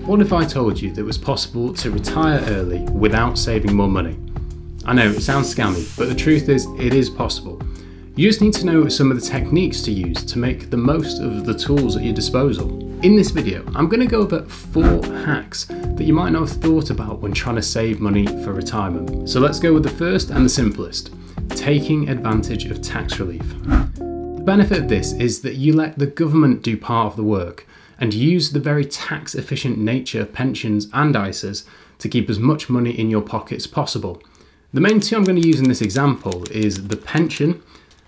What if I told you that it was possible to retire early without saving more money? I know it sounds scammy, but the truth is it is possible. You just need to know some of the techniques to use to make the most of the tools at your disposal. In this video, I'm going to go over 4 hacks that you might not have thought about when trying to save money for retirement. So let's go with the first and the simplest, taking advantage of tax relief. The benefit of this is that you let the government do part of the work and use the very tax efficient nature of pensions and ISAs to keep as much money in your pocket as possible. The main two I'm going to use in this example is the pension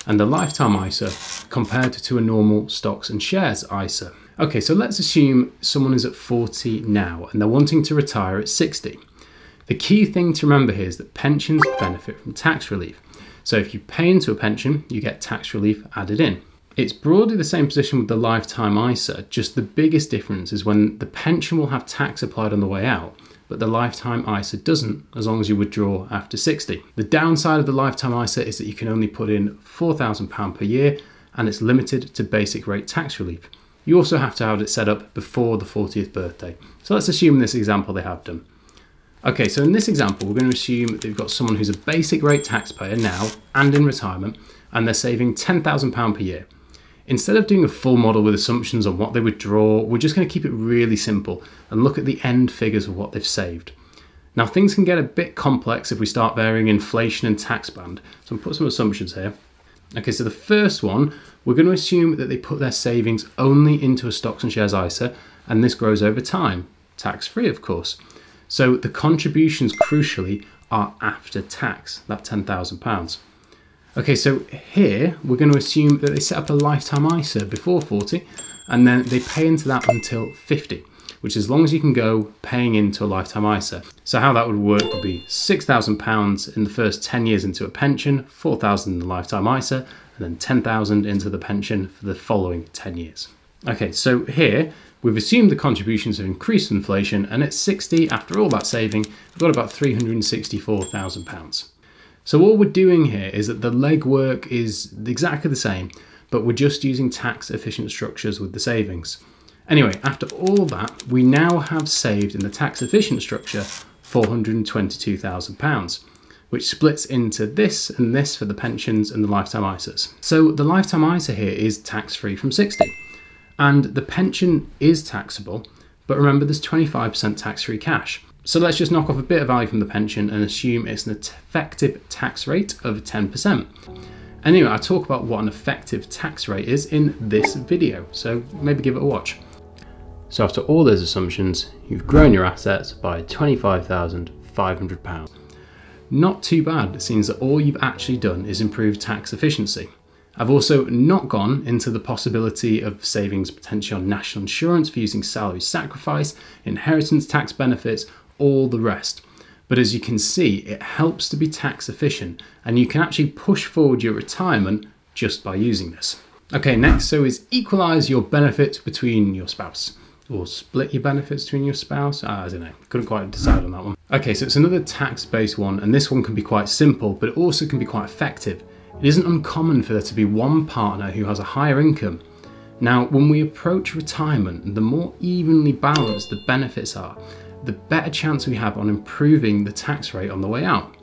and the lifetime ISA compared to a normal stocks and shares ISA. Okay, so let's assume someone is at 40 now and they're wanting to retire at 60. The key thing to remember here is that pensions benefit from tax relief. So if you pay into a pension, you get tax relief added in. It's broadly the same position with the lifetime ISA, just the biggest difference is when the pension will have tax applied on the way out, but the lifetime ISA doesn't, as long as you withdraw after 60. The downside of the lifetime ISA is that you can only put in £4,000 per year and it's limited to basic rate tax relief. You also have to have it set up before the 40th birthday. So let's assume in this example they have done. Okay, so in this example, we're going to assume that you've got someone who's a basic rate taxpayer now and in retirement, and they're saving £10,000 per year. Instead of doing a full model with assumptions on what they withdraw, we're just going to keep it really simple and look at the end figures of what they've saved. Now things can get a bit complex if we start varying inflation and tax band, so I'll put some assumptions here. Okay, so the first one, we're going to assume that they put their savings only into a stocks and shares ISA, and this grows over time, tax-free of course. So the contributions crucially are after tax, that £10,000. Okay, so here we're going to assume that they set up a lifetime ISA before 40 and then they pay into that until 50, which is as long as you can go paying into a lifetime ISA. So how that would work would be £6,000 in the first 10 years into a pension, £4,000 in the lifetime ISA, and then £10,000 into the pension for the following 10 years. Okay, so here we've assumed the contributions have increased with inflation, and at 60, after all that saving, we've got about £364,000. So all we're doing here is that the legwork is exactly the same, but we're just using tax efficient structures with the savings. Anyway, after all that, we now have saved in the tax efficient structure £422,000, which splits into this and this for the pensions and the lifetime ISAs. So the lifetime ISA here is tax-free from 60, and the pension is taxable, but remember there's 25% tax-free cash. So let's just knock off a bit of value from the pension and assume it's an effective tax rate of 10%. Anyway, I'll talk about what an effective tax rate is in this video, so maybe give it a watch. So after all those assumptions, you've grown your assets by £25,500. Not too bad, it seems that all you've actually done is improve tax efficiency. I've also not gone into the possibility of savings potentially on national insurance for using salary sacrifice, inheritance tax benefits, all the rest. But as you can see, it helps to be tax efficient and you can actually push forward your retirement just by using this. Okay, next, so is equalise your benefits between your spouse. Or split your benefits between your spouse? I don't know, couldn't quite decide on that one. Okay, so it's another tax-based one, and this one can be quite simple, but it also can be quite effective. It isn't uncommon for there to be one partner who has a higher income. Now, when we approach retirement, the more evenly balanced the benefits are, the better chance we have on improving the tax rate on the way out.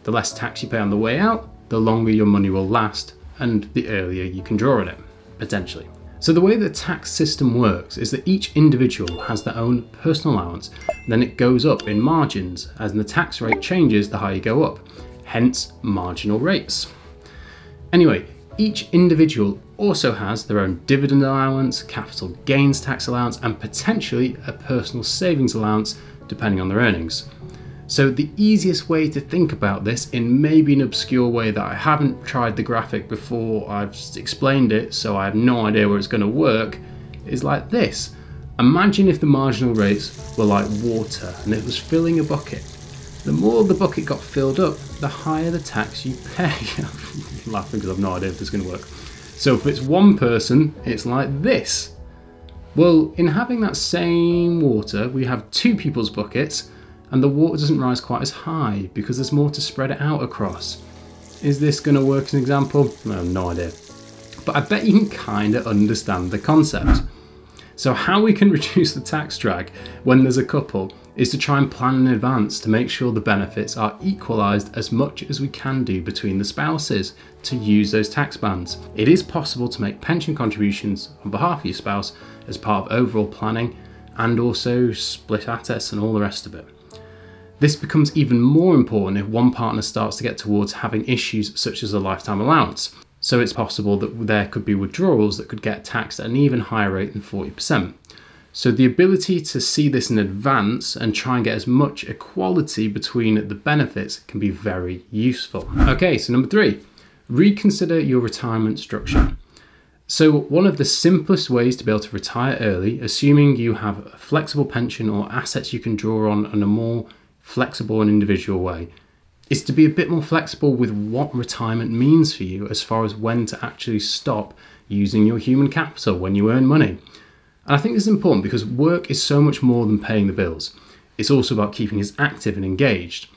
The less tax you pay on the way out, the longer your money will last, and the earlier you can draw on it, potentially. So the way the tax system works is that each individual has their own personal allowance, and then it goes up in margins as the tax rate changes the higher you go up, hence marginal rates. Anyway, each individual also has their own dividend allowance, capital gains tax allowance, and potentially a personal savings allowance depending on their earnings. So the easiest way to think about this in maybe an obscure way that I haven't tried the graphic before I've explained it, so I have no idea where it's going to work, is like this. Imagine if the marginal rates were like water and it was filling a bucket. The more the bucket got filled up, the higher the tax you pay. I'm laughing because I've no idea if this is going to work. So if it's one person, it's like this. Well, in having that same water, we have two people's buckets, and the water doesn't rise quite as high because there's more to spread it out across. Is this going to work as an example? I have no idea. But I bet you can kind of understand the concept. So how we can reduce the tax drag when there's a couple is to try and plan in advance to make sure the benefits are equalised as much as we can do between the spouses to use those tax bands. It is possible to make pension contributions on behalf of your spouse as part of overall planning and also split assets and all the rest of it. This becomes even more important if one partner starts to get towards having issues such as a lifetime allowance. So it's possible that there could be withdrawals that could get taxed at an even higher rate than 40%. So the ability to see this in advance and try and get as much equality between the benefits can be very useful. Okay, so number 3, reconsider your retirement structure. So one of the simplest ways to be able to retire early, assuming you have a flexible pension or assets you can draw on in a more flexible and individual way, is to be a bit more flexible with what retirement means for you as far as when to actually stop using your human capital when you earn money. And I think this is important because work is so much more than paying the bills. It's also about keeping us active and engaged.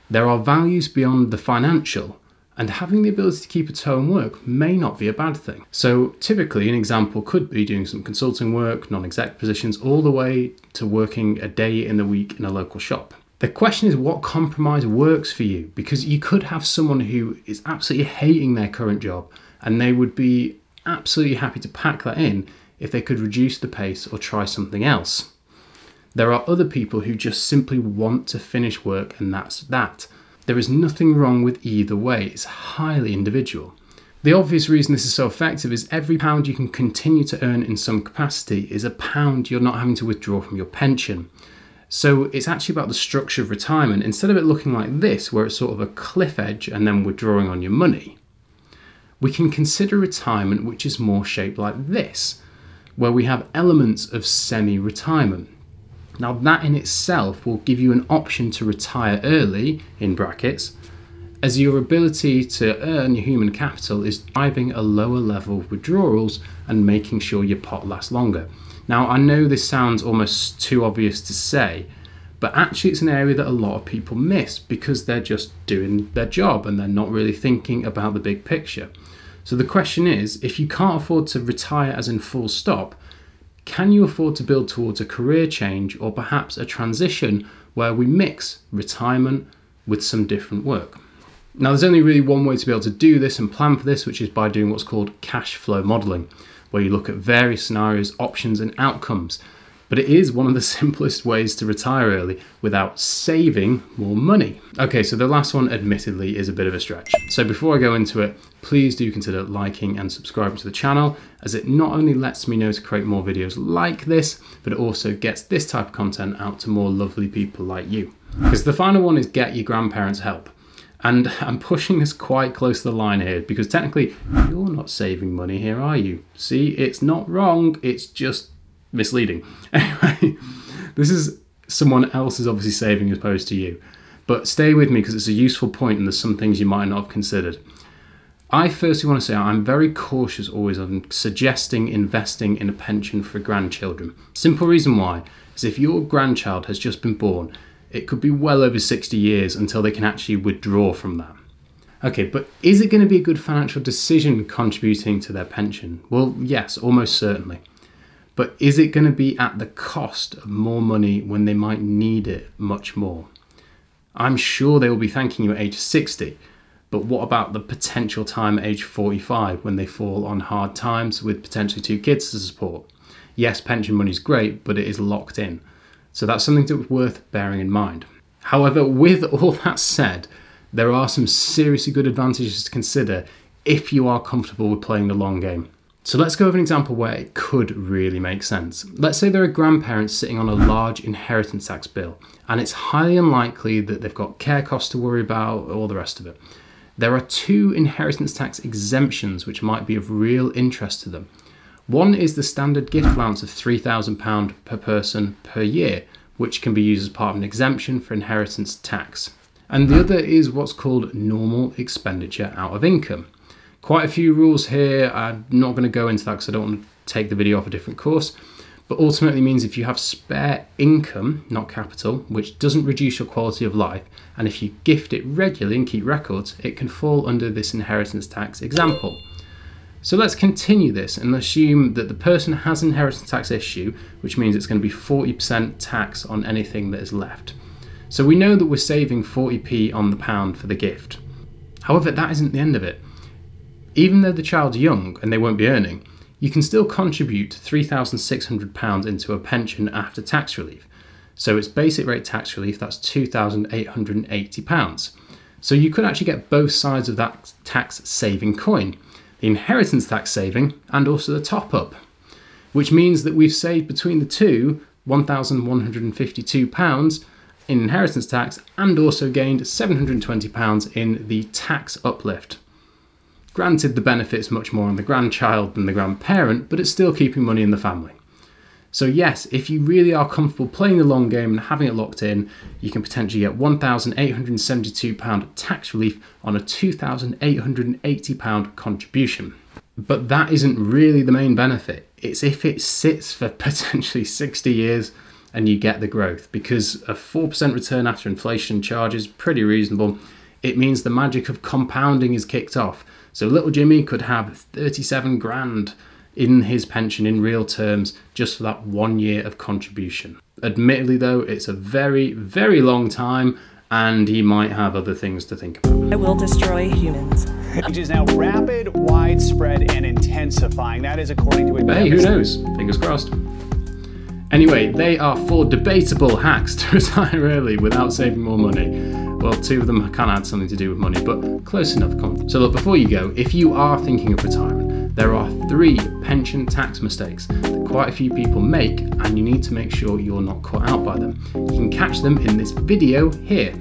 There are values beyond the financial, and having the ability to keep a toe in work may not be a bad thing. So typically an example could be doing some consulting work, non-exec positions, all the way to working a day in the week in a local shop. The question is what compromise works for you, because you could have someone who is absolutely hating their current job and they would be absolutely happy to pack that in if they could reduce the pace or try something else. There are other people who just simply want to finish work and that's that. There is nothing wrong with either way, it's highly individual. The obvious reason this is so effective is every pound you can continue to earn in some capacity is a pound you're not having to withdraw from your pension. So it's actually about the structure of retirement. Instead of it looking like this, where it's sort of a cliff edge and then withdrawing on your money, we can consider retirement which is more shaped like this, where we have elements of semi-retirement. Now that in itself will give you an option to retire early, in brackets, as your ability to earn your human capital is driving a lower level of withdrawals and making sure your pot lasts longer. Now I know this sounds almost too obvious to say, but actually it's an area that a lot of people miss because they're just doing their job and they're not really thinking about the big picture. So the question is, if you can't afford to retire as in full stop, can you afford to build towards a career change or perhaps a transition where we mix retirement with some different work? Now there's only really one way to be able to do this and plan for this, which is by doing what's called cash flow modelling, where you look at various scenarios, options and outcomes. But it is one of the simplest ways to retire early without saving more money. Okay, so the last one admittedly is a bit of a stretch. So before I go into it, please do consider liking and subscribing to the channel, as it not only lets me know to create more videos like this, but it also gets this type of content out to more lovely people like you. Because the final one is get your grandparents help. And I'm pushing this quite close to the line here because technically you're not saving money here, are you? See, it's not wrong, it's just misleading. Anyway, this is someone else is obviously saving as opposed to you. But stay with me because it's a useful point and there's some things you might not have considered. I firstly want to say I'm very cautious always on suggesting investing in a pension for grandchildren. Simple reason why is if your grandchild has just been born, it could be well over 60 years until they can actually withdraw from that. Okay, but is it going to be a good financial decision contributing to their pension? Well, yes, almost certainly. But is it going to be at the cost of more money when they might need it much more? I'm sure they will be thanking you at age 60, but what about the potential time at age 45 when they fall on hard times with potentially 2 kids to support? Yes, pension money is great, but it is locked in. So that's something that's worth bearing in mind. However, with all that said, there are some seriously good advantages to consider if you are comfortable with playing the long game. So let's go over an example where it could really make sense. Let's say there are grandparents sitting on a large inheritance tax bill, and it's highly unlikely that they've got care costs to worry about, all the rest of it. There are 2 inheritance tax exemptions which might be of real interest to them. One is the standard gift allowance of £3,000 per person per year, which can be used as part of an exemption for inheritance tax. And the other is what's called normal expenditure out of income. Quite a few rules here. I'm not going to go into that because I don't want to take the video off a different course, but ultimately means if you have spare income, not capital, which doesn't reduce your quality of life, and if you gift it regularly and keep records, it can fall under this inheritance tax example. So let's continue this and assume that the person has an inheritance tax issue, which means it's going to be 40% tax on anything that is left. So we know that we're saving 40p on the pound for the gift. However, that isn't the end of it. Even though the child's young and they won't be earning, you can still contribute £3,600 into a pension after tax relief. So it's basic rate tax relief, that's £2,880. So you could actually get both sides of that tax saving coin, the inheritance tax saving and also the top up, which means that we've saved between the two £1,152 in inheritance tax and also gained £720 in the tax uplift. Granted, the benefit's much more on the grandchild than the grandparent, but it's still keeping money in the family. So yes, if you really are comfortable playing the long game and having it locked in, you can potentially get £1,872 tax relief on a £2,880 contribution. But that isn't really the main benefit. It's if it sits for potentially 60 years and you get the growth, because a 4% return after inflation charge is pretty reasonable. It means the magic of compounding is kicked off. So little Jimmy could have 37 grand in his pension in real terms just for that 1 year of contribution. Admittedly though, it's a very, very long time and he might have other things to think about. I will destroy humans. Which is now rapid, widespread, and intensifying. That is according to a... But hey, who knows? Fingers crossed. Anyway, they are 4 debatable hacks to retire early without saving more money. Well, 2 of them can add something to do with money, but close enough. So look, before you go, if you are thinking of retirement, there are 3 pension tax mistakes that quite a few people make, and you need to make sure you're not caught out by them. You can catch them in this video here.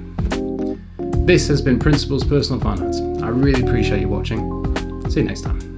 This has been Principles Personal Finance. I really appreciate you watching. See you next time.